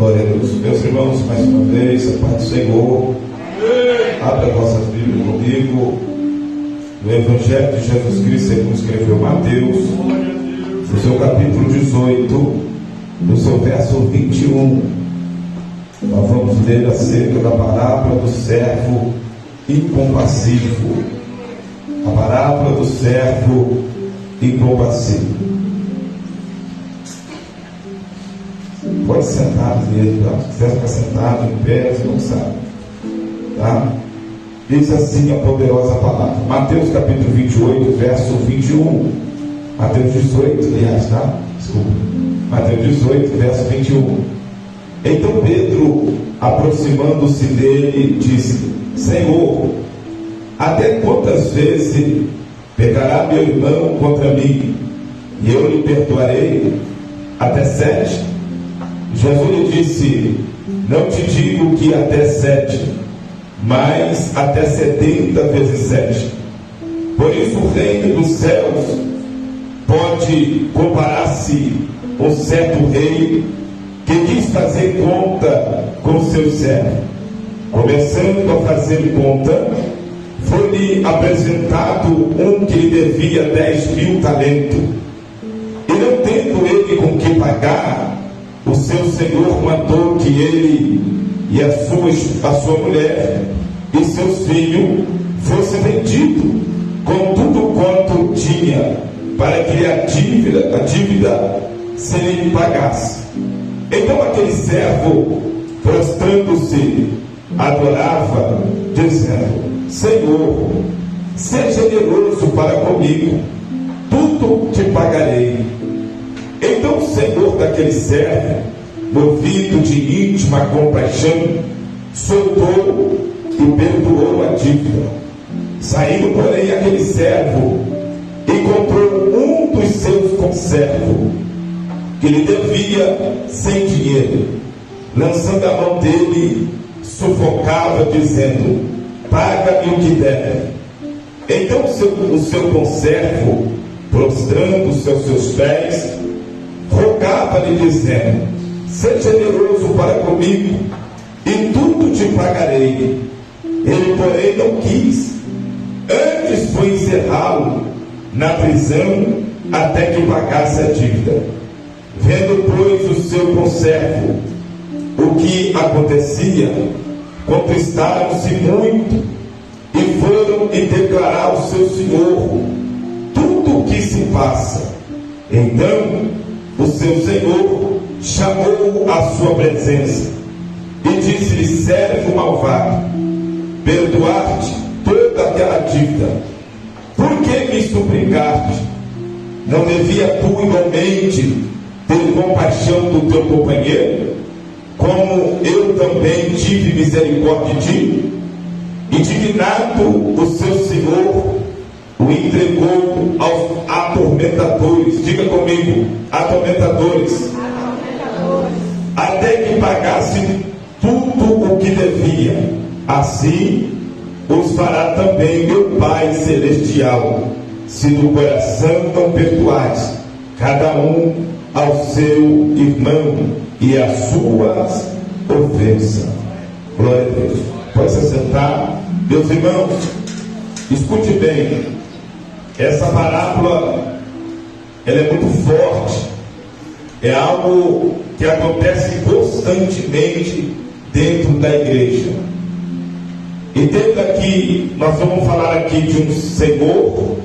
Glória a Deus. Meus irmãos, mais uma vez, a paz do Senhor. Abra a vossa Bíblia comigo no Evangelho de Jesus Cristo, segundo escreveu Mateus, no seu capítulo 18, no seu verso 21. Nós vamos ler acerca da parábola do servo incompassivo. A parábola do servo incompassivo. Pode sentar mesmo, tá? Se quiser ficar sentado, em pé, você não sabe, tá? Diz assim a poderosa palavra, Mateus capítulo 28, verso 21. Mateus 18, aliás, tá? Desculpa. Mateus 18, verso 21. Então Pedro, aproximando-se dele, disse: Senhor, até quantas vezes pecará meu irmão contra mim, e eu lhe perdoarei? Até 7? Jesus lhe disse: não te digo que até 7, mas até 70 vezes 7. Por isso o reino dos céus pode comparar-se a um certo rei que quis fazer conta com seu servo. Começando a fazer conta, foi-lhe apresentado um que lhe devia 10.000 talentos. E não tendo ele com que pagar, o seu senhor mandou que ele e a sua mulher e seus filhos fossem vendidos com tudo quanto tinha, para que a dívida se lhe pagasse. Então aquele servo, prostrando-se, adorava, dizendo: Senhor, seja generoso para comigo, tudo te pagarei. Então o senhor daquele servo, movido de íntima compaixão, soltou e perdoou a dívida. Saindo, porém, aquele servo, encontrou um dos seus conservos, que lhe devia sem dinheiro. Lançando a mão dele, sufocava, dizendo: paga-me o que deve. Então o seu conservo, prostrando-se aos seus pés, rogava-lhe, dizendo: seja generoso para comigo, e tudo te pagarei. Ele, porém, não quis, antes foi encerrá-lo na prisão até que pagasse a dívida. Vendo, pois, o seu conservo o que acontecia, contristaram-se muito e foram e declarar ao seu senhor tudo o que se passa. Então o seu senhor chamou-o à sua presença e disse-lhe: servo malvado, perdoar-te toda aquela dívida, por que me suplicaste? Não devia tu igualmente ter compaixão do teu companheiro, como eu também tive misericórdia de ti? Indignado, o seu senhor o entregou aos atormentadores. Diga comigo: atormentadores. Até que pagasse tudo o que devia. Assim os fará também meu Pai Celestial, se do coração não perdoares cada um ao seu irmão e as suas ofensas. Glória a Deus. Pode se sentar. Meus irmãos, escute bem. Essa parábola, ela é muito forte. É algo que acontece constantemente dentro da igreja. E dentro daqui, nós vamos falar aqui de um senhor,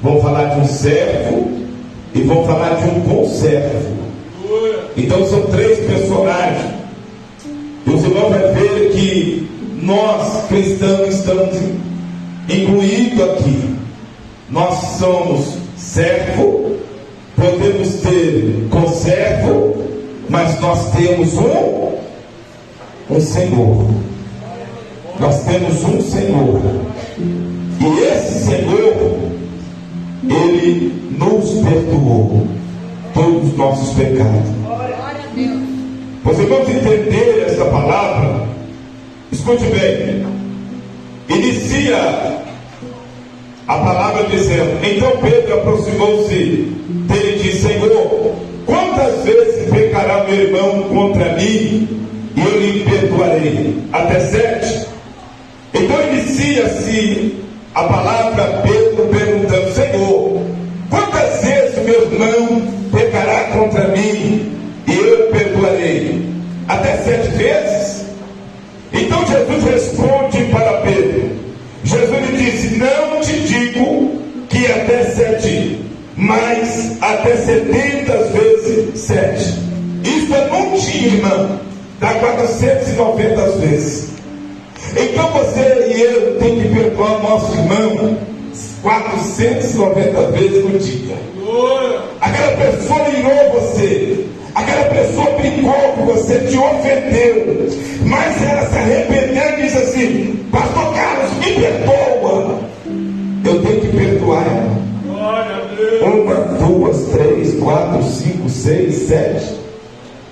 vamos falar de um servo e vamos falar de um conservo. Então são 3 personagens. E os irmãos vão ver que nós cristãos estamos incluídos aqui. Nós somos servo, podemos ter conservo, mas nós temos um Senhor. Nós temos um Senhor. E esse Senhor, Ele nos perdoou todos os nossos pecados. Você pode entender essa palavra? Escute bem. Inicia a palavra dizendo: então Pedro aproximou-se dele e disse: Senhor, quantas quantas vezes pecará meu irmão contra mim e eu lhe perdoarei? Até 7. Então inicia-se a palavra Pedro perguntando: Senhor, quantas vezes o meu irmão pecará contra mim e eu perdoarei? Até 7 vezes? Então Jesus responde para Pedro. Jesus lhe disse: não te digo que até 7, mas até 70 vezes 7. Isso é num dia, irmão, dá 490 vezes. Então você e eu tem que perdoar nosso irmão 490 vezes no dia. Aquela pessoa irou você, aquela pessoa brigou com você, te ofendeu, mas ela se arrependeu e disse assim: Pastor Carlos, me perdoa. Eu tenho que perdoar ela. 1, 2, 3, 4, 5, 6, 7.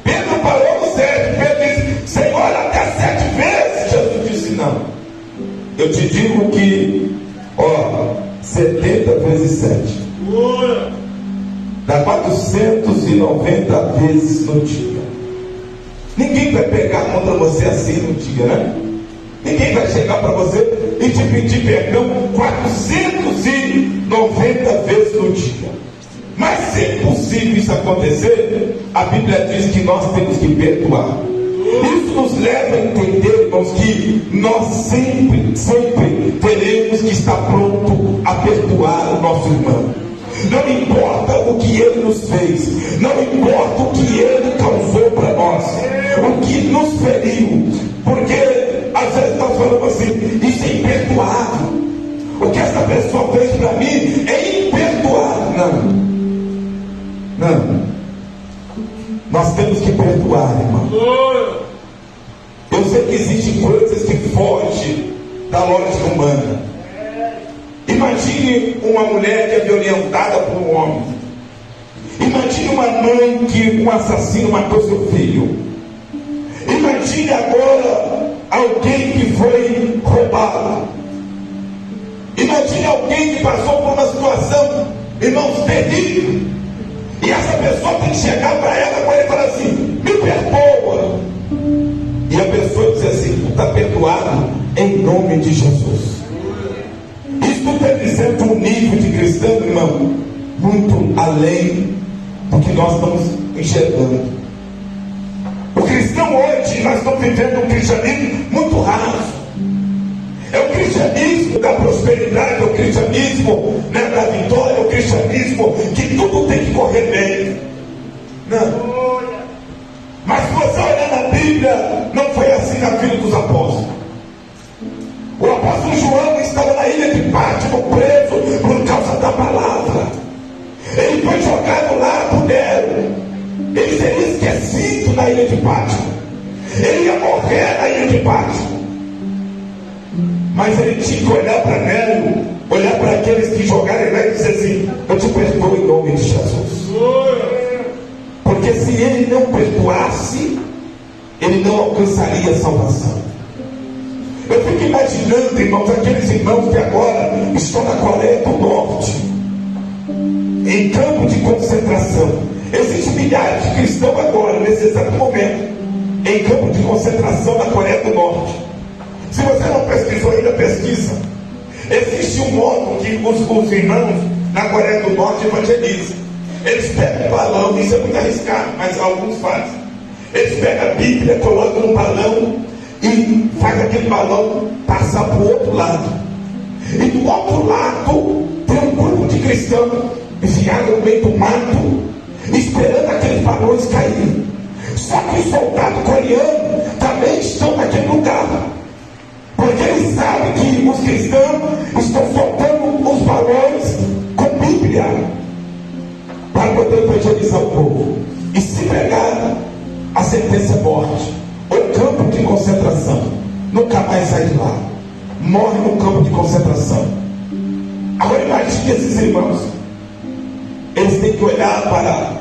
Pedro parou no 7. Pedro disse: Senhor, até 7 vezes. Jesus disse: não. Eu te digo que 70 vezes 7 dá 490 vezes no dia. Ninguém vai pegar contra você assim no dia, né? Ninguém vai chegar para você e te pedir perdão 490 vezes no dia. Mas se é impossível isso acontecer, a Bíblia diz que nós temos que perdoar. Isso nos leva a entender, irmãos, que nós sempre teremos que estar pronto a perdoar o nosso irmão. Não importa o que ele nos fez, não importa o que ele causou para nós, o que nos feriu, porque às vezes nós falamos assim: isso é imperdoável, o que essa pessoa fez para mim é imperdoável. Não, nós temos que perdoar, irmão. Eu sei que existem coisas que fogem da lógica humana. Imagine uma mulher que é violentada por um homem. Imagine uma mãe que um assassino matou seu filho. Imagine agora alguém que foi roubado. Imagine alguém que passou por uma situação, irmãos, terrível. E essa pessoa tem que chegar para ela agora e falar assim: me perdoa. E a pessoa diz assim: tu está perdoado em nome de Jesus. Isso representa um nível de cristão, irmão, muito além do que nós estamos enxergando. O cristão hoje, nós estamos vivendo um cristianismo muito raso. É o cristianismo da prosperidade, é o cristianismo, né, da vitória, é o cristianismo que tudo tem que correr bem. Não. Mas se você olhar na Bíblia, não foi assim na vida dos apóstolos. O apóstolo João estava na ilha de Pátimo, preso por causa da palavra. Ele foi jogado lá por Nero. Ele seria esquecido na ilha de Pátimo. Ele ia morrer na ilha de Pátimo. Mas ele tinha que olhar para Nero, olhar para aqueles que jogaram ele lá e dizer assim: eu te perdoo em nome de Jesus. Porque se ele não perdoasse, ele não alcançaria a salvação. Eu fico imaginando, irmãos, aqueles irmãos que agora estão na Coreia do Norte, em campo de concentração. Existem milhares de cristãos agora, nesse exato momento, em campo de concentração na Coreia do Norte. Se você não pesquisou ainda, pesquisa. Existe um modo que os irmãos na Coreia do Norte evangelizam. Eles pegam um balão, isso é muito arriscado, mas alguns fazem. Eles pegam a Bíblia, colocam no balão e faz aquele balão passar para o outro lado. E do outro lado tem um grupo de cristãos enfiado no meio do mato, esperando aqueles balões caírem. Só que os soldados coreanos também estão naquele lugar, porque eles sabem que os cristãos estão soltando os balões com Bíblia para poder evangelizar o povo. E se pegar, a sentença é morte. O campo de concentração, nunca mais sai de lá. Morre no campo de concentração. Agora imagine esses irmãos. Eles têm que olhar para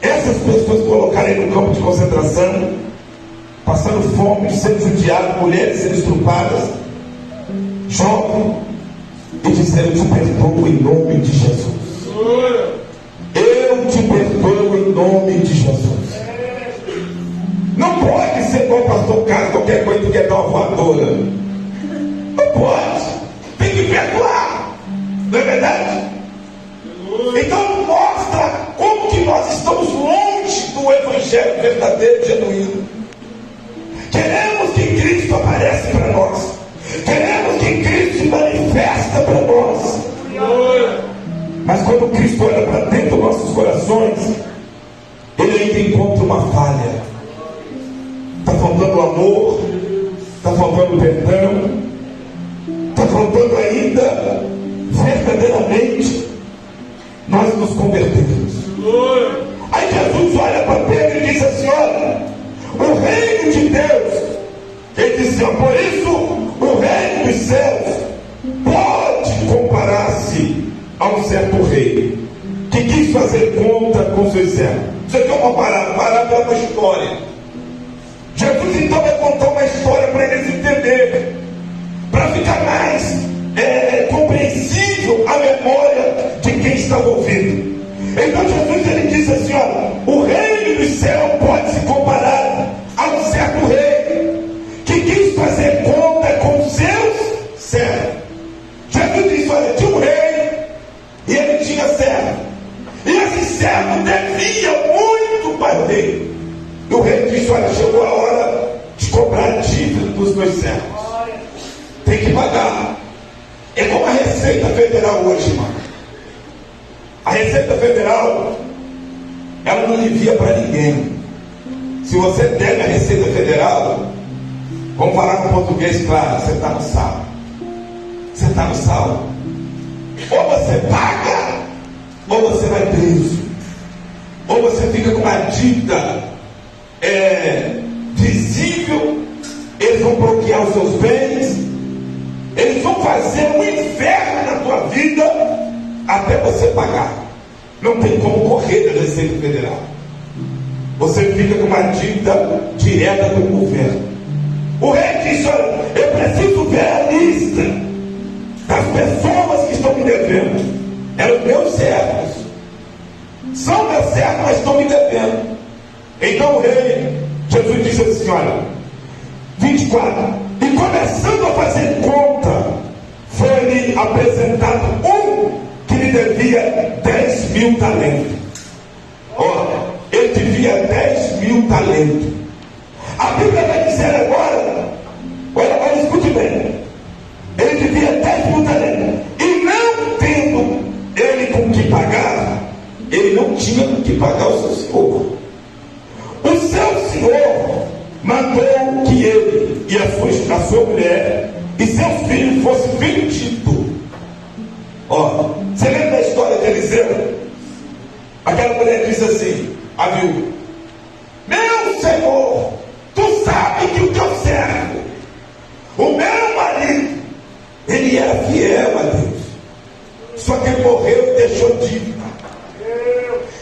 essas pessoas colocarem no campo de concentração, passando fome, sendo judiados, mulheres sendo estrupadas, jovens, e dizer: eu te perdoo em nome de Jesus. Eu te perdoo em nome de Jesus. Não pode ser igual o pastor Carlos, qualquer coisa que é dar uma voadora. Não pode. Tem que perdoar. Não é verdade? Então mostra como que nós estamos longe do evangelho verdadeiro e genuíno. Queremos que Cristo apareça para nós. Queremos que Cristo se manifesta para nós. Mas quando Cristo olha para dentro dos nossos corações, Ele ainda encontra uma falha. Está faltando amor, está faltando perdão, está faltando ainda verdadeiramente nós nos convertermos. Aí Jesus olha para Pedro e diz assim: olha, o reino de Deus, ele disse, por isso o reino dos céus pode comparar-se a um certo rei que quis fazer conta com seus servos. Você quer uma parábola é uma história. Jesus então vai contar uma história para eles entenderem, para ficar mais compreensível a memória de quem estava ouvindo. Então Jesus ele diz assim: olha, o reino dos céus pode se comparar a um certo rei que quis fazer conta com seus servos. Jesus disse: olha, tinha um rei e ele tinha servos, e esse servo devia muito para o rei. E o rei disse: olha, chegou a hora de cobrar a dívida dos meus servos. Tem que pagar. É como a Receita Federal hoje, irmão. A Receita Federal, ela não envia para ninguém. Se você deve a Receita Federal, vamos falar com português claro, você está no sal. Você está no sal. Ou você paga, ou você vai preso. Ou você fica com uma dívida visível, eles vão bloquear os seus bens, eles vão fazer um inferno na tua vida até você pagar. Não tem como correr da Receita Federal. Você fica com uma dívida direta com o governo. O rei disse: olha, eu preciso ver a lista das pessoas que estão me devendo. Eram meus servos, são meus servos, mas estão me devendo. Então o rei, Jesus disse assim: olha, 24, e começando a fazer conta, foi-lhe apresentado um que lhe devia 10.000 talentos. Olha, ele devia 10.000 talentos. A Bíblia vai dizer agora, olha, escute bem, ele devia 10.000 talentos, e não tendo ele com que pagar, ele não tinha com que pagar o seu senhor. O seu senhor mandou que ele e a sua mulher e seus filhos fossem vendidos. Ó, você lembra da história de Eliseu? Aquela mulher disse assim, a viúva: meu senhor, tu sabes que o teu servo, o meu marido, ele era fiel a Deus, só que ele morreu e deixou dívida,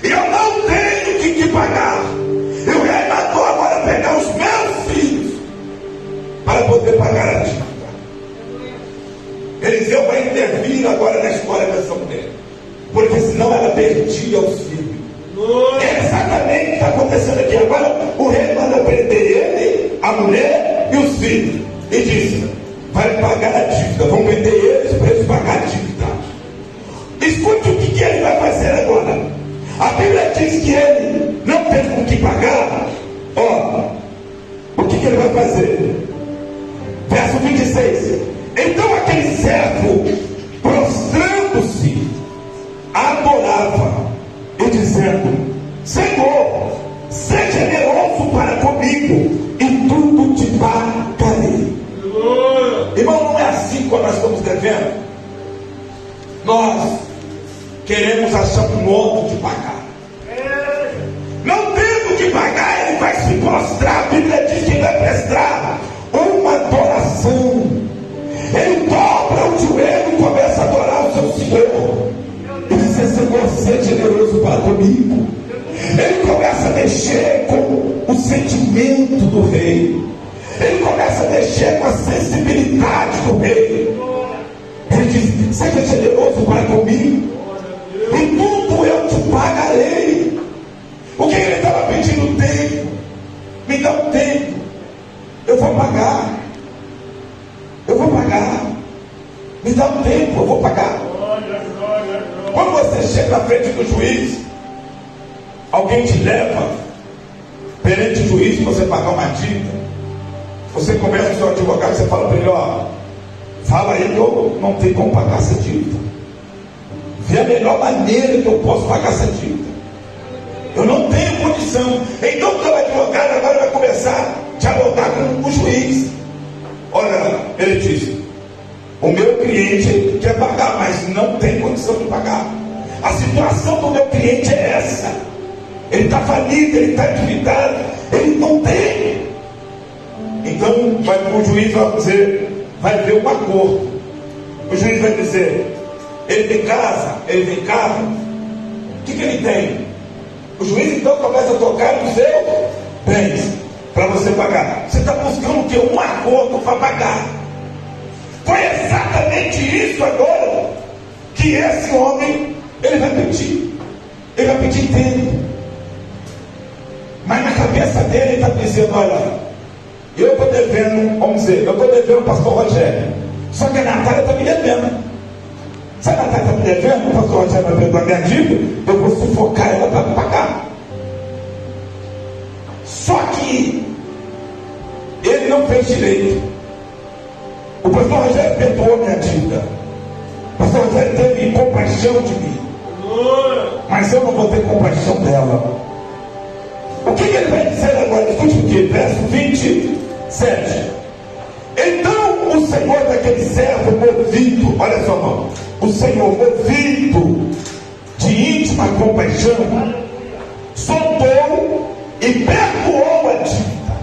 e eu não tenho que pagar. E o rei mandou agora pegar os meus filhos para poder pagar a dívida. Eliseu vai intervir agora na história dessa mulher, porque senão ela perdia os filhos. É exatamente o que está acontecendo aqui. Agora o rei manda prender ele, a mulher e os filhos, e diz: vai pagar a dívida, vão vender eles para eles pagar a dívida. Escute o que ele vai fazer agora. A Bíblia diz que ele não tem com que pagar. Ó, o que ele vai fazer? Verso 26. Então aquele servo, prostrando-se, adorava e dizendo: Senhor, seja generoso para comigo e tudo te pagarei. Irmão, não é assim quando nós estamos devendo. Nós queremos achar um modo de pagar. Não tendo que pagar, ele vai se prostrar. A Bíblia diz que ele vai prestar uma adoração. Ele dobra o joelho e começa a adorar o seu Senhor. Ele diz: Senhor, seja generoso para comigo. Ele começa a mexer com o sentimento do rei. Ele começa a mexer com a sensibilidade do rei. Ele diz: seja generoso para comigo e tudo eu te pagarei. O que ele estava pedindo? Tempo. Me dá um tempo. Eu vou pagar. Eu vou pagar. Me dá um tempo, eu vou pagar. Quando você chega na frente do juiz, alguém te leva perante o juiz para você pagar uma dívida. Você conversa com o seu advogado, você fala para ele, ó, fala aí que eu não tenho como pagar essa dívida. Vê a melhor maneira que eu posso pagar essa dívida. Eu não tenho condição. Então o seu advogado agora vai começar a dialogar com o juiz. Olha, ele disse, o meu cliente quer pagar, mas não tem condição de pagar. A situação do meu cliente é essa. Ele está falido, ele está endividado, ele não tem. Então o juiz vai dizer, vai ver um acordo. O juiz vai dizer, ele tem casa, ele tem carro, o que ele tem? O juiz então começa a tocar no seu bens para você pagar. Você está buscando o quê? Um acordo para pagar. Foi exatamente isso agora que esse homem ele vai pedir. Ele vai pedir tempo. Mas na cabeça dele ele está dizendo, olha, eu estou devendo, vamos dizer, eu estou devendo o pastor Rogério. Só que a Natália está me devendo. Se a Natália está me devendo, o pastor Rogério vai perdoar minha dívida, eu vou sufocar ela para pagar. Só que ele não fez direito. O pastor Rogério perdoou minha dívida. O pastor Rogério teve compaixão de mim. Mas eu não vou ter compaixão dela. O que ele vai dizer agora? Escute o que? Verso 27. Então o Senhor daquele servo movido, olha só, irmão, o Senhor movido de íntima compaixão, soltou e perdoou a dívida.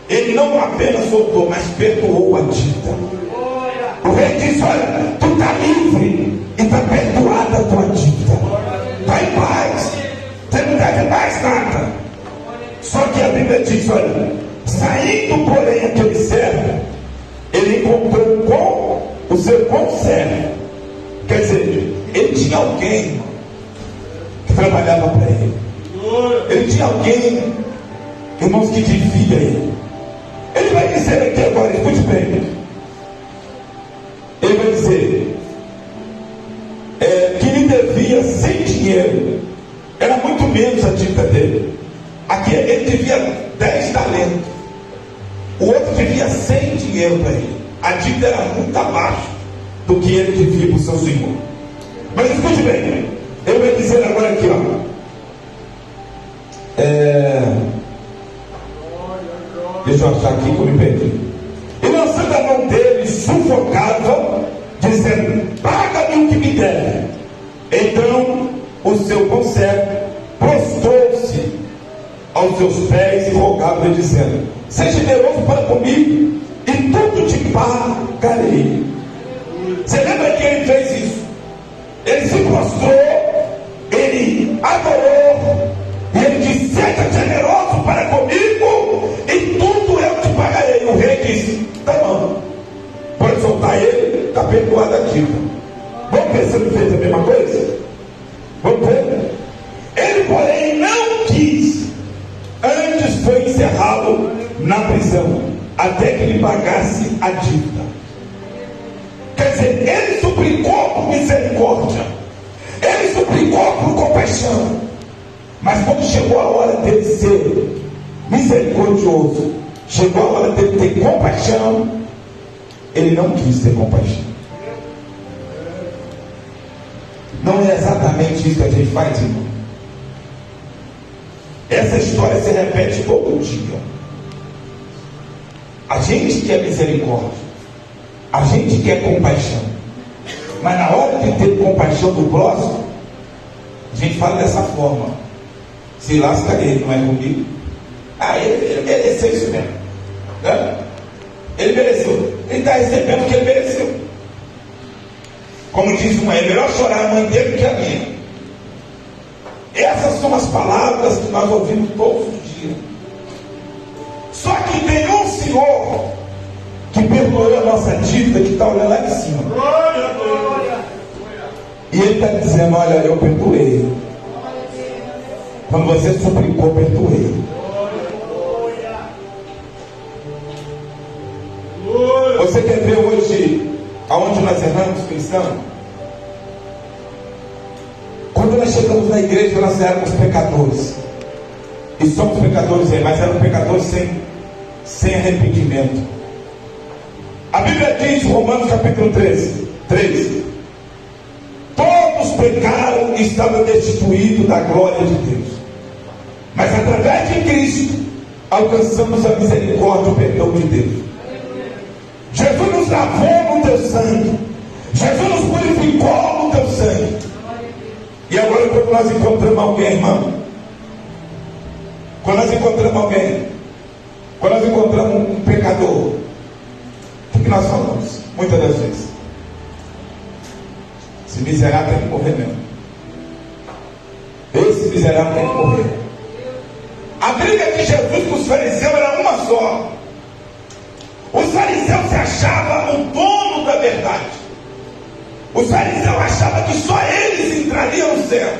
Ele não apenas soltou, mas perdoou a dívida. O rei disse, olha, tu está livre e está perdoada a tua dívida. Está em paz. Você não deve mais nada. Só que a Bíblia diz, olha, saindo porém aquele servo, ele encontrou com o seu conservo. Quer dizer, ele tinha alguém que trabalhava para ele. Ele tinha alguém, irmãos, que devia ele. Ele vai dizer aqui agora, escute bem. Ele vai dizer que lhe devia sem dinheiro. Era muito menos a dívida dele. Aqui ele devia 10 talentos. O outro devia 100 dinheiro para ele. A dívida era muito abaixo do que ele devia para o seu senhor. Mas escute bem. Ele vai dizer agora aqui, ó. Deixa eu achar aqui que eu me perdi. E lançando a mão dele, sufocava, dizendo, paga-me o que me deve. Então o seu conservo prostrou-se aos seus pés e rogava-lhe, dizendo, seja generoso para comigo e tudo te pagarei. Você lembra que ele fez isso? Ele se prostrou, ele adorou, e ele disse, seja generoso para comigo e tudo eu te pagarei. O rei disse, tá bom, pode soltar ele, está perdoado a dívida. Vamos ver se ele fez a mesma coisa? Vamos ver? Ele, porém, não quis. Antes foi encerrado na prisão, até que lhe pagasse a dívida. Quer dizer, ele suplicou por misericórdia, ele suplicou por compaixão. Mas quando chegou a hora dele ser misericordioso, chegou a hora dele ter compaixão, ele não quis ter compaixão. Não é exatamente isso que a gente faz, irmão? Essa história se repete todo dia. A gente quer misericórdia, a gente quer compaixão, mas na hora de ter compaixão do próximo, a gente fala dessa forma: se lasca ele, não é comigo. Ele mereceu isso mesmo, né? Ele mereceu, ele está recebendo o que ele mereceu. Como diz uma, é melhor chorar a mãe dele que a minha. Essas são as palavras que nós ouvimos todos os dias. Só que tem um Senhor que perdoou a nossa dívida, que está olhando lá de cima. E ele está dizendo: olha, eu perdoei. Quando você suplicou, perdoei. Você quer ver hoje aonde nós erramos, cristãos? Quando nós chegamos na igreja, nós éramos pecadores. E somos pecadores aí, mas eram pecadores sem arrependimento. A Bíblia diz, Romanos capítulo 13: todos pecaram e estavam destituídos da glória de Deus, mas através de Cristo alcançamos a misericórdia e o perdão de Deus. Jesus nos lavou no teu sangue, Jesus nos purificou no teu sangue. E agora, quando nós encontramos alguém, irmão, quando nós encontramos um pecador, o que nós falamos? Muitas das vezes: esse miserável tem que morrer mesmo. Esse miserável tem que morrer. A briga de Jesus com os fariseus era uma só. Os fariseus se achavam o dono da verdade. Os fariseus achavam que só eles entrariam no céu.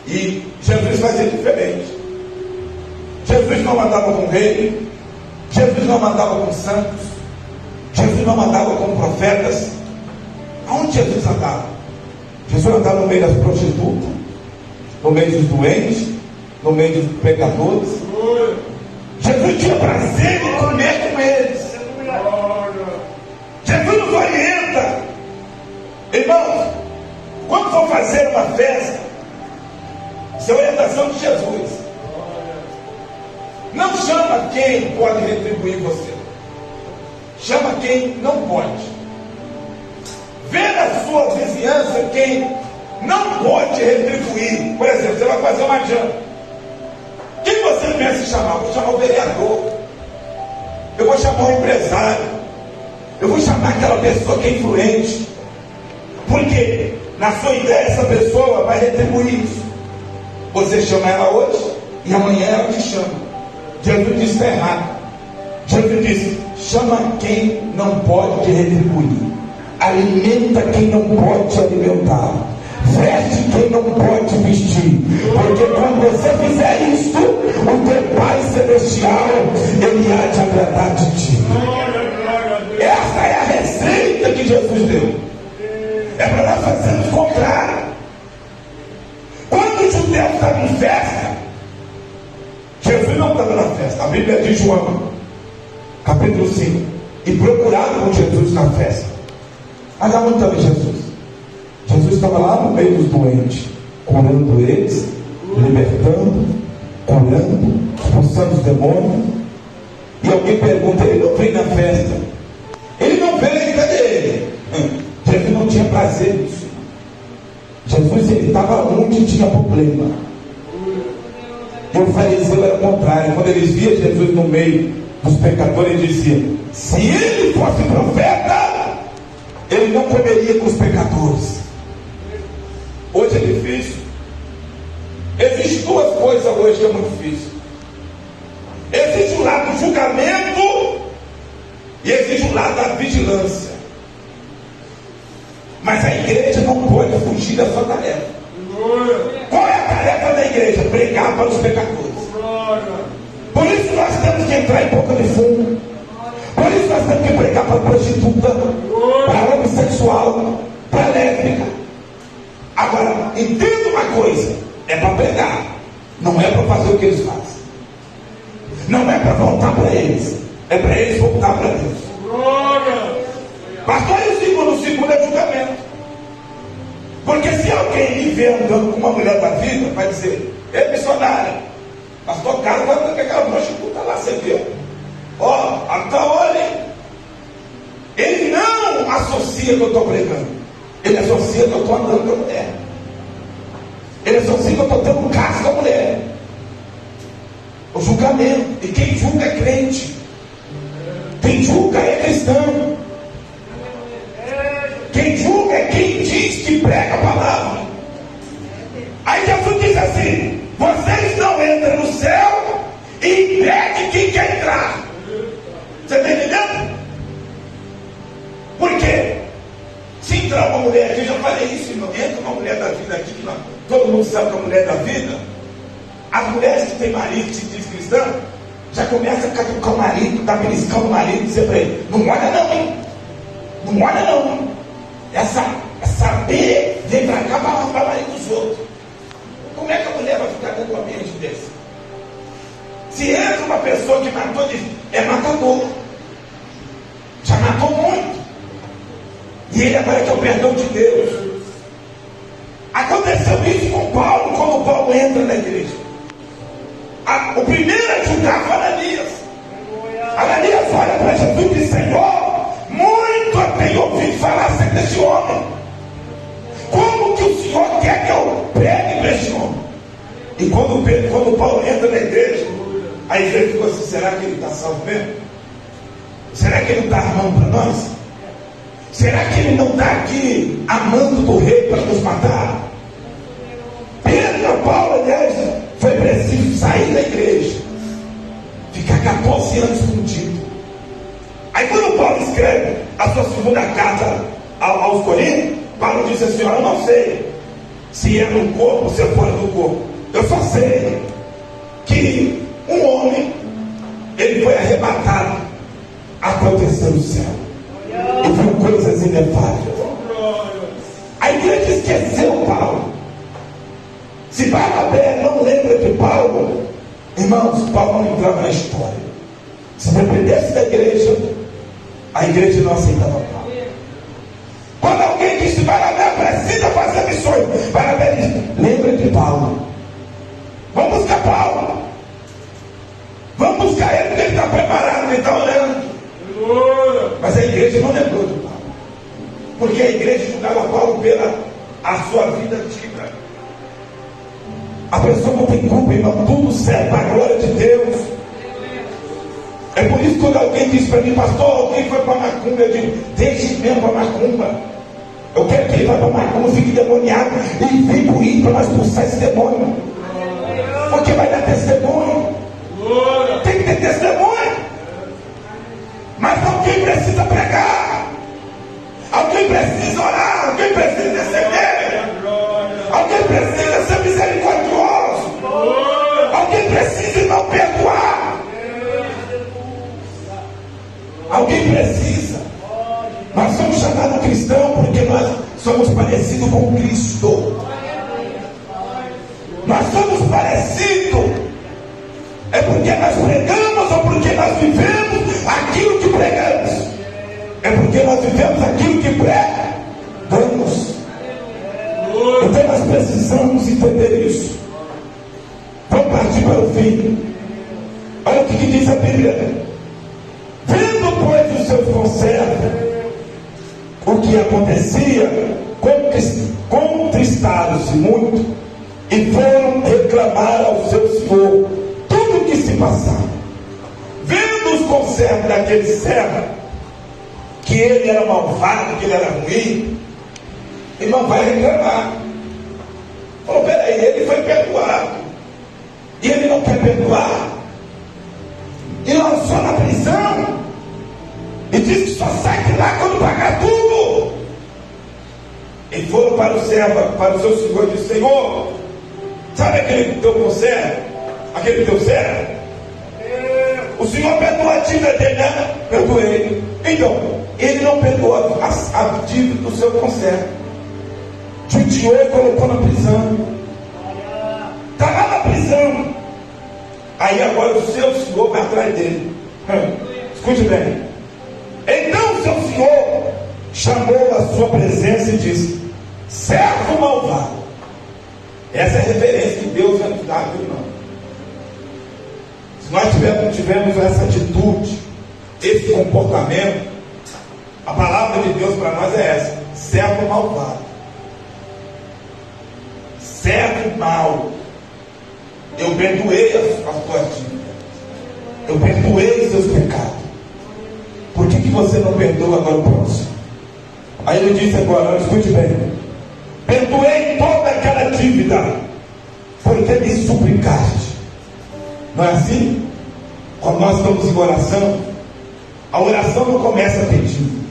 E Jesus fazia diferente. Jesus não andava com rei, Jesus não andava com santos, Jesus não andava com profetas. Aonde Jesus andava? Jesus andava no meio das prostitutas, no meio dos doentes, no meio dos pecadores. Jesus tinha prazer em comer com eles. Jesus nos orienta, irmãos, quando for fazer uma festa, isso é orientação de Jesus. Não chama quem pode retribuir você, chama quem não pode. Vê na sua vizinhança quem não pode retribuir. Por exemplo, você vai fazer uma janta. Quem você pensa em chamar? Eu vou chamar o vereador, eu vou chamar o empresário, eu vou chamar aquela pessoa que é influente, porque na sua ideia essa pessoa vai retribuir isso. Você chama ela hoje e amanhã ela te chama. Jesus disse: está errado. Jesus disse: chama quem não pode te retribuir, alimenta quem não pode te alimentar, veste quem não pode vestir, porque quando você fizer isto, o teu Pai Celestial, Ele há de agradar de ti. Essa é a receita que Jesus deu. É para nós fazermos o contrário. Quando os judeus estavam em festa, Jesus não estava na festa. A Bíblia diz, João capítulo 5: e procuraram com Jesus na festa. Mas aonde estava Jesus? Jesus estava lá no meio dos doentes, curando eles, libertando, curando, expulsando os demônios. E alguém pergunta: ele não veio na festa? Ele não veio, cadê ele? Jesus não tinha prazer nisso. Jesus, ele estava onde tinha problema. E o fariseu era o contrário. Quando eles viam Jesus no meio dos pecadores, ele dizia: se ele fosse profeta, ele não comeria com os pecadores. Hoje é difícil. Existem duas coisas hoje que é muito difícil. Existe o lado do julgamento e existe o lado da vigilância. Mas a igreja não pode fugir da sua tarefa. Qual é a tarefa da igreja? Pregar para os pecadores. Por isso nós temos que entrar em boca de fumo. Por isso nós temos que pregar para a prostituta, para a homossexual, para a lésbica. Agora, entenda uma coisa: é para pregar, não é para fazer o que eles fazem. Não é para voltar para eles, é para eles voltar para Deus. Pastor, e o segundo é julgamento. Porque se alguém me vê andando com uma mulher da vida, vai dizer: ei, missionário, pastor Carlos vai andando com aquela prostituta lá, você viu? Ó, então olha, ele não associa que eu estou pregando, ele associa que eu estou andando com a mulher, ele associa que eu estou tendo um caso com a mulher. O julgamento. E quem julga é crente, quem julga é cristão, quem julga é quem diz que prega a palavra. Aí Jesus diz assim: vocês não entram no céu e impede quem quer entrar. Você está entendendo? Por quê? Se entrar uma mulher aqui, eu já falei isso, entra uma mulher da vida aqui, que não, todo mundo sabe que é a mulher da vida. As mulheres que têm marido, que se diz cristã, já começam a catucar o marido, dar beliscão no marido, dizer para ele: não olha não, hein? Não olha não, hein? Essa B vem para cá para arrumar o marido dos outros. Como é que a mulher vai ficar dentro do ambiente desse? Se entra uma pessoa que matou, é matador. Já matou muito. E ele agora quer o perdão de Deus. Aconteceu isso com Paulo, quando Paulo entra na igreja. O primeiro a julgar foi Ananias. Ananias olha para Jesus e diz: Senhor, muito eu tenho ouvido falar acerca desse homem. Como que o Senhor quer que eu pregue para esse homem? E quando Paulo entra na igreja, a igreja ficou assim: será que ele está salvo mesmo? Será que ele não está armando para nós? Será que ele não está aqui amando do rei para nos matar? Pedro, Paulo, aliás, foi preciso sair da igreja, ficar 14 anos escondido. Aí quando Paulo escreve a sua segunda carta aos Coríntios, Paulo diz assim: eu não sei se é no corpo ou se é fora do corpo. Eu só sei que um homem, ele foi arrebatado até o terceiro céu e viu coisas inefáveis. A igreja esqueceu Paulo. Se Barnabé não lembra de Paulo, irmãos, Paulo não entrava na história. Se dependesse da igreja, a igreja não aceitava Paulo. Quando alguém disse: Barnabé precisa fazer missões, Barnabé diz: lembra de Paulo. Vamos buscar Paulo. Vamos buscar ele, porque ele está preparado, ele está orando. Mas a igreja não lembrou de Paulo, porque a igreja julgava Paulo pela a sua vida antiga. A pessoa não tem culpa, irmão, tudo serve para a glória de Deus. É por isso que quando alguém diz para mim: pastor, alguém foi para a macumba, eu digo: deixe mesmo para a macumba. Eu quero que ele vá para a macumba, fique demoniado e vem por ir para nós expulsar esse demônio, porque vai dar testemunho. Tem que ter testemunho. Mas alguém precisa pregar, alguém precisa orar, alguém precisa interceder, alguém precisa ser misericordioso, alguém precisa não perdoar, alguém precisa. Nós somos chamados cristãos porque nós somos parecidos com Cristo. Nós somos parecidos. É porque nós pregamos ou porque nós vivemos aquilo que pregamos? É porque nós vivemos aquilo que pregamos. Então nós precisamos entender isso. Vamos partir para o fim. Olha o que diz a Bíblia: vendo pois os seus conservos o que acontecia, contristaram-se muito e foram reclamar ao seu senhor tudo o que se passava. Vendo os conservos daquele servo que ele era malvado, que ele era ruim, ele não vai reclamar. Falou: peraí, ele foi perdoado e ele não quer perdoar, e lançou na prisão e disse que só sai de lá quando pagar tudo. E foram para o servo, para o seu senhor, e disse: Senhor, sabe aquele teu conservo, aquele teu servo? O senhor perdoou a dívida dele, né? Perdoei. Então, ele não perdoou a dívida do seu conservo, judiou e colocou na prisão. Está lá na prisão. Aí agora o seu senhor vai atrás dele. Escute bem. Então o seu senhor chamou a sua presença e disse: servo malvado. Essa é a referência que Deus vai nos dar, irmão. Se nós tivermos essa atitude, esse comportamento, a palavra de Deus para nós é essa: servo malvado, servo mau. Eu perdoei as tuas dívidas, eu perdoei os seus pecados. Por que você não perdoa agora o próximo? Aí ele disse agora, escute bem: perdoei toda aquela dívida, porque me suplicaste. Não é assim? Quando nós estamos em oração, a oração não começa pedindo,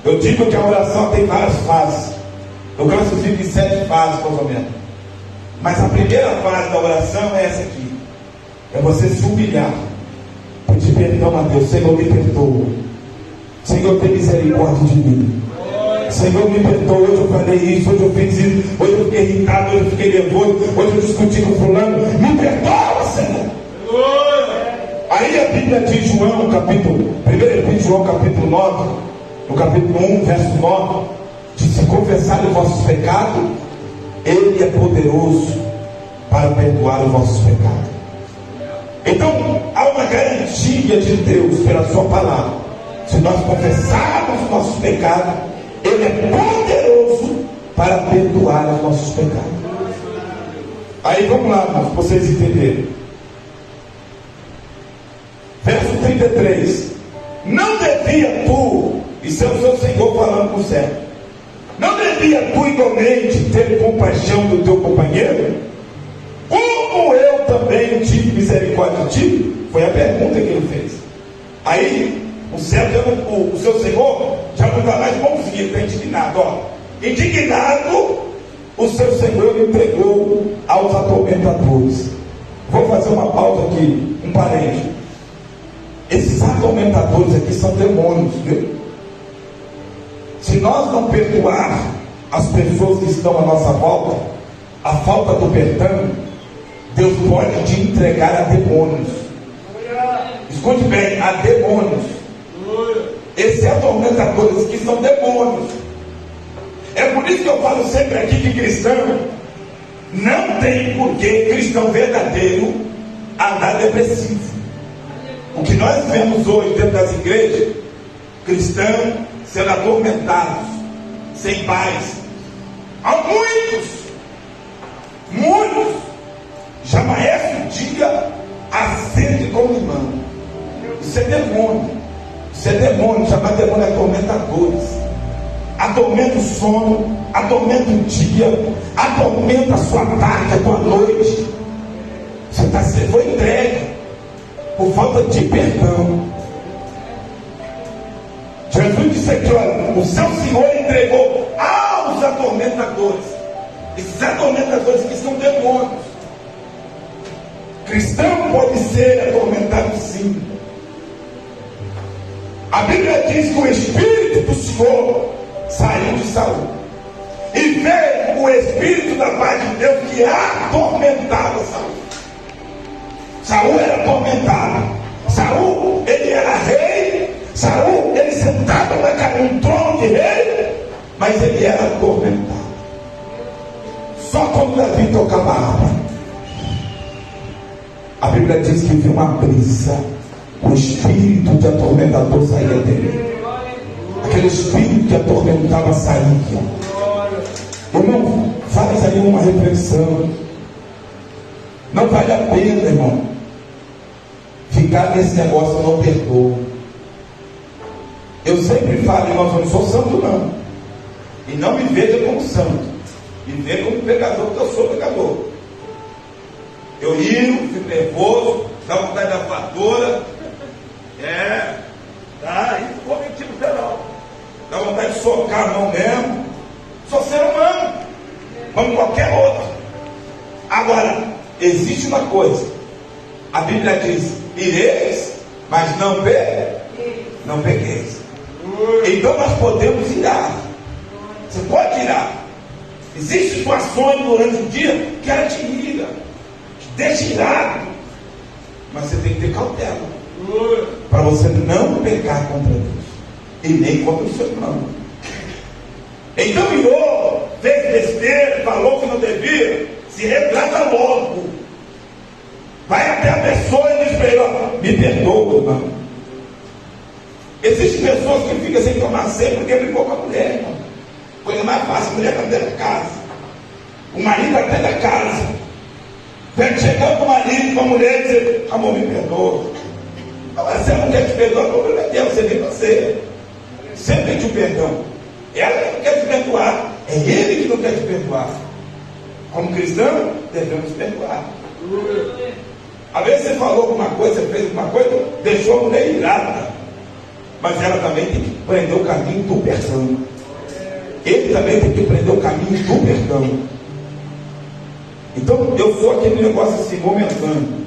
Eu digo que a oração tem várias fases. Eu classifico em 7 fases, mais ou menos. Mas a primeira fase da oração é essa aqui. É você se humilhar. Pedir perdão a Deus. Senhor, me perdoa. Senhor, tem misericórdia de mim. Senhor, me perdoa. Hoje eu falei isso, hoje eu fiz isso, hoje eu fiquei irritado, hoje eu fiquei nervoso, hoje eu discuti com fulano. Me perdoa, Senhor. Aí a Bíblia diz, João, no capítulo 1 João, capítulo 9, no capítulo 1, verso 9, diz: se confessarem os vossos pecados, Ele é poderoso para perdoar os vossos pecados. Então, há uma garantia de Deus pela sua palavra. Se nós confessarmos os nossos pecados, Ele é poderoso para perdoar os nossos pecados. Aí vamos lá, para vocês entenderem. Verso 33. Não devia tu, isso é o seu Senhor falando com o servo, não devia tu igualmente ter compaixão do teu companheiro, como eu também tive misericórdia de ti? Foi a pergunta que ele fez. Aí o servo, o seu Senhor já não está mais bonzinho, está indignado. Indignado, o seu Senhor entregou aos atormentadores. Vou fazer uma pausa aqui, um parênteses. Esses atormentadores aqui são demônios, viu? Se nós não perdoar as pessoas que estão à nossa volta, a falta do perdão, Deus pode te entregar a demônios. Escute bem, a demônios. Esses atormentadores aqui são demônios. É por isso que eu falo sempre aqui que cristão não tem porquê, cristão verdadeiro, andar depressivo. O que nós vemos hoje dentro das igrejas, cristãos sendo atormentados, sem paz. Há muitos, já amanhece o dia acende com limão. Isso é demônio, chamado demônio atormentadores. Atormenta o sono, atormenta o dia, atormenta a sua tarde, a tua noite. Você foi entregue por falta de perdão. Jesus disse aqui: olha, o seu Senhor entregou aos atormentadores. Esses atormentadores que são demônios. Cristão pode ser atormentado, sim. A Bíblia diz que o Espírito do Senhor saiu de Saul e veio o Espírito da paz de Deus que atormentava Saul. Saul era atormentado. Saul, ele era rei. Saul, ele sentava num trono de rei, mas ele era atormentado. Só quando Davi tocava a harpa, a Bíblia diz que viu uma brisa, o espírito de atormentador saía dele. Aquele espírito que atormentava saía. Irmão, faz aí uma reflexão. Não vale a pena, irmão, ficar nesse negócio, eu não perdoo. Eu sempre falo, irmãos, eu não sou santo não. E não me veja como santo. Me veja como pecador, porque eu sou pecador. Eu rio, fico nervoso, dá vontade da fatura. Isso não vou mentir no canal. Dá vontade de socar a mão mesmo. Sou ser humano, como qualquer outro. Agora, existe uma coisa. A Bíblia diz: ireis, mas não pequeis. Então nós podemos irar. Você pode irar. Existem situações durante o dia que ela te ira, que deixa irado. Mas você tem que ter cautela para você não pecar contra Deus e nem contra o seu irmão. Então irou, fez besteira, falou que não devia, se retrata logo. Vai até a pessoa e diz para ele: ó, me perdoa, irmão. Existem pessoas que ficam sem tomar ceia porque brigou com a mulher, irmão. Coisa mais fácil, a mulher está dentro da casa, o marido está dentro da casa. Vem chegando com o marido, com a mulher e dizer: amor, me perdoa. Agora, se ela não quer te perdoar, o problema é dela, você vem para ceia. Sempre pediu perdão. Ela que não quer te perdoar, é ele que não quer te perdoar. Como cristão, devemos perdoar. Às vezes você falou alguma coisa, você fez alguma coisa, deixou a mulher irada. mas ela também tem que aprender o caminho do perdão. Ele também tem que aprender o caminho do perdão. Então eu sou aquele negócio assim, momentâneo.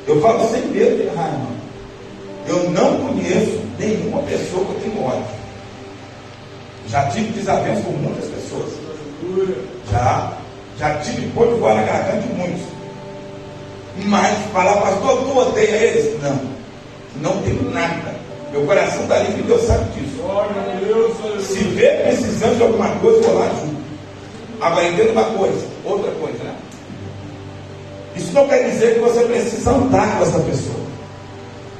Eu falo sem medo de errar, irmão. Eu não conheço nenhuma pessoa que eu tenho ódio. Já tive desavenças com muitas pessoas. Já tive pôr de voar na garganta de muitos. Mas falar, pastor, tu odeia eles? Não tenho nada. Meu coração está livre, Deus sabe disso. Se vê precisando de alguma coisa, eu vou lá junto. Agora entenda uma coisa, outra coisa, né? Isso não quer dizer que você precisa andar com essa pessoa.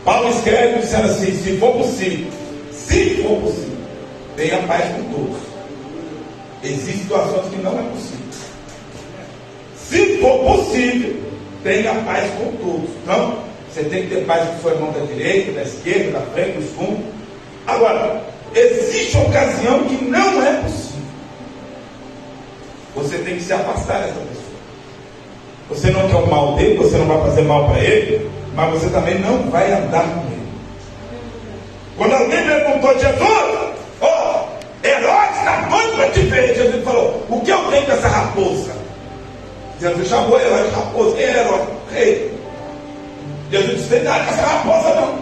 Paulo escreve dizendo assim: se for possível, tenha paz com todos. Existem situações que não é possível. Se for possível, tenha paz com todos. Então, você tem que ter paz com o seu irmão da direita, da esquerda, da frente, dos fundos. Agora, existe ocasião que não é possível. Você tem que se afastar dessa pessoa. Você não quer o mal dele, você não vai fazer mal para ele, mas você também não vai andar com ele. Quando alguém perguntou a Jesus, Herodes está doido para te ver, Jesus falou: o que eu tenho com essa raposa? Jesus chamou Herodes de raposa. Quem é Herodes? Rei. Jesus disse: tem nada com essa raposa não.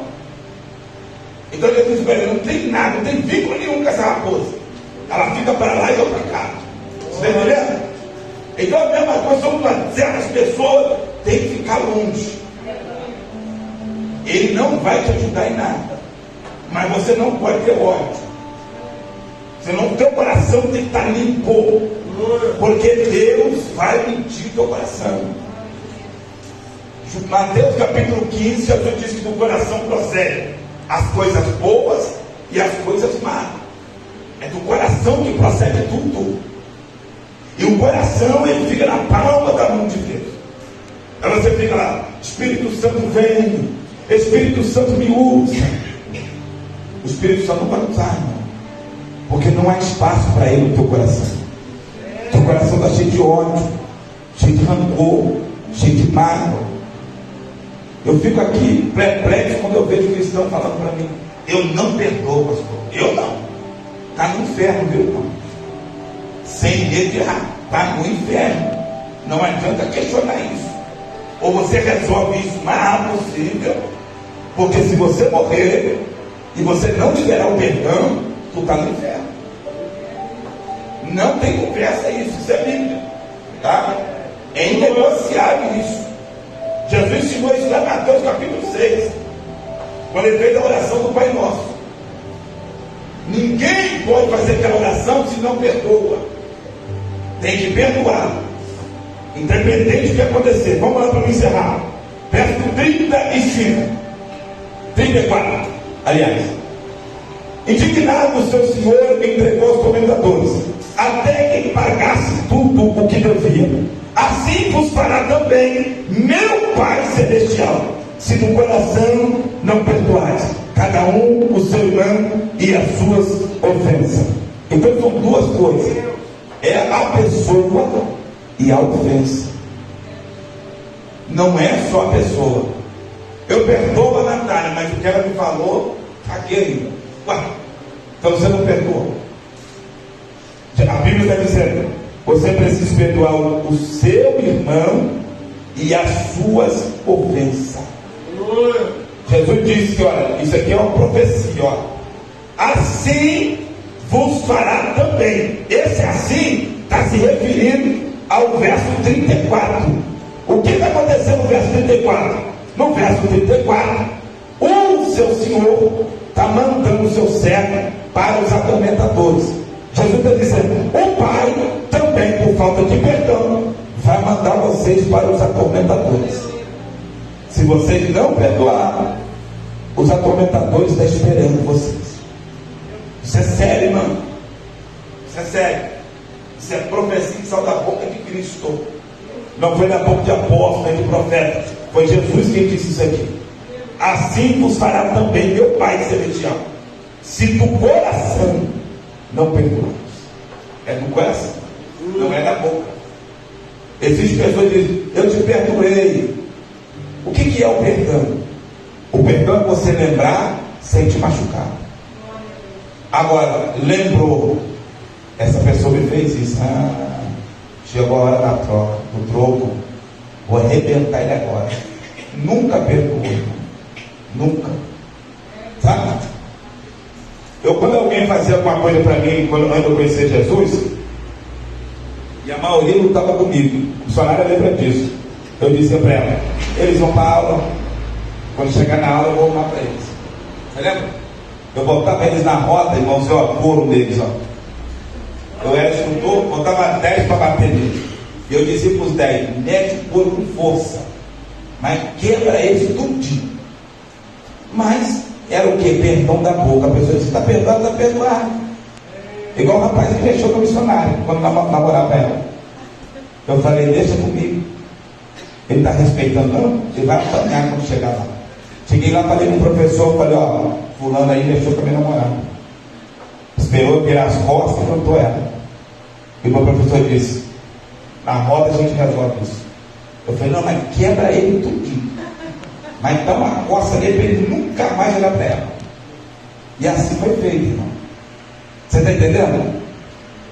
Então Jesus disse para ele: não tem nada, não tem vínculo nenhum com essa raposa. Ela fica para lá e eu para cá. Você está entendendo? Então a mesma coisa, somos certas pessoas têm que ficar longe. Ele não vai te ajudar em nada, mas você não pode ter ódio. Teu coração tem que estar limpo, porque Deus vai mentir teu coração. Mateus capítulo 15, Jesus diz que do coração procede as coisas boas e as coisas más. É do coração que procede tudo. E o coração, ele fica na palma da mão de Deus. Aí você fica lá: Espírito Santo vem, Espírito Santo me usa. O Espírito Santo não vai usar, irmão, porque não há espaço para ele no teu coração. Teu coração está cheio de ódio, cheio de rancor, cheio de mágoa. Eu fico aqui perplexo quando eu vejo cristão falando para mim: eu não perdoo, pastor. Eu não. Está no inferno, viu, irmão? Sem medo de errar, está no inferno. Não adianta questionar isso. Ou você resolve isso o mais rápido possível, porque se você morrer e você não liberar o perdão, tu está no inferno. Não tem conversa isso é Bíblia, tá? É inegociável isso. Jesus ensinou isso lá em Mateus capítulo 6, quando ele fez a oração do Pai Nosso. Ninguém pode fazer aquela oração se não perdoa. Tem que perdoar, independente do que acontecer. Vamos lá para me encerrar. Verso 34. Aliás, indignado o seu senhor entregou aos comendadores, até que pagasse tudo o que devia. Assim vos fará também meu Pai Celestial, se no coração não perdoais cada um o seu irmão e as suas ofensas. Então são duas coisas: é a pessoa e a ofensa. Não é só a pessoa. Eu perdoo a Natália, mas o que ela me falou, aquele. Então você não perdoa. A Bíblia está dizendo: você precisa perdoar o seu irmão e as suas ofensas. Jesus disse que, olha, isso aqui é uma profecia, ó. Assim vos fará também. Esse assim está se referindo ao verso 34. O que vai acontecer no verso 34? No verso 34, o seu senhor está mandando o seu servo para os atormentadores. Jesus está dizendo: o Pai também, por falta de perdão, vai mandar vocês para os atormentadores. Se vocês não perdoar, os atormentadores estão esperando vocês. Isso é sério, irmão. Isso é sério. Isso é profecia que saiu da boca de Cristo. Não foi da boca de apóstolo, nem de profeta. Foi Jesus quem disse isso aqui. Assim vos fará também meu Pai Celestial, se do coração não perdoarmos. É do coração, não é da boca. Existem pessoas que dizem: eu te perdoei. O que é o perdão? O perdão é você lembrar, sem te machucar. Agora, lembrou, essa pessoa me fez isso, chegou a hora da troca, do troco, vou arrebentar ele agora. Nunca perdoou, irmão. Nunca. Sabe? Quando alguém fazia alguma coisa para mim, quando antes eu conhecer Jesus, e a maioria não estava comigo, o missionário lembra disso. Eu dizia para ela, eles vão para a aula, quando chegar na aula eu vou arrumar para eles. Você lembra? Eu botava eles na roda, irmãos, couro deles, eu era instrutor, botava 10 para bater neles. E eu dizia para os 10, mete o couro com força, mas quebra eles tudinho. Mas era o que? Perdão da boca. A pessoa disse, está perdoado, está perdoado. Igual o rapaz que deixou com a missionária, quando namorava ela. Eu falei, deixa comigo. Ele está respeitando, não? Ele vai apanhar quando chegar lá. Cheguei lá, falei com o professor, falei, fulano aí deixou com a minha namorada. Esperou eu virar as costas e cantou ela. E o meu professor disse, na roda a gente resolve isso. Eu falei, não, mas quebra ele tudinho. Mas dá uma coça nele para ele nunca mais olhar para ela. E assim foi feito, irmão. Você está entendendo?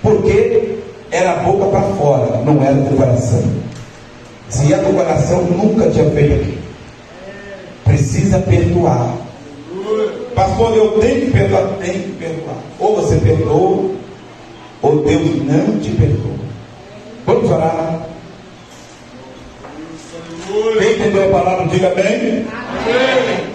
Porque era a boca para fora, não era do coração. Se é do coração, nunca tinha feito aquilo. Precisa perdoar. Pastor, eu tenho que perdoar, tem que perdoar. Ou você perdoa, ou Deus não te perdoa. Vamos orar. Quem entendeu a palavra, diga bem. Amém.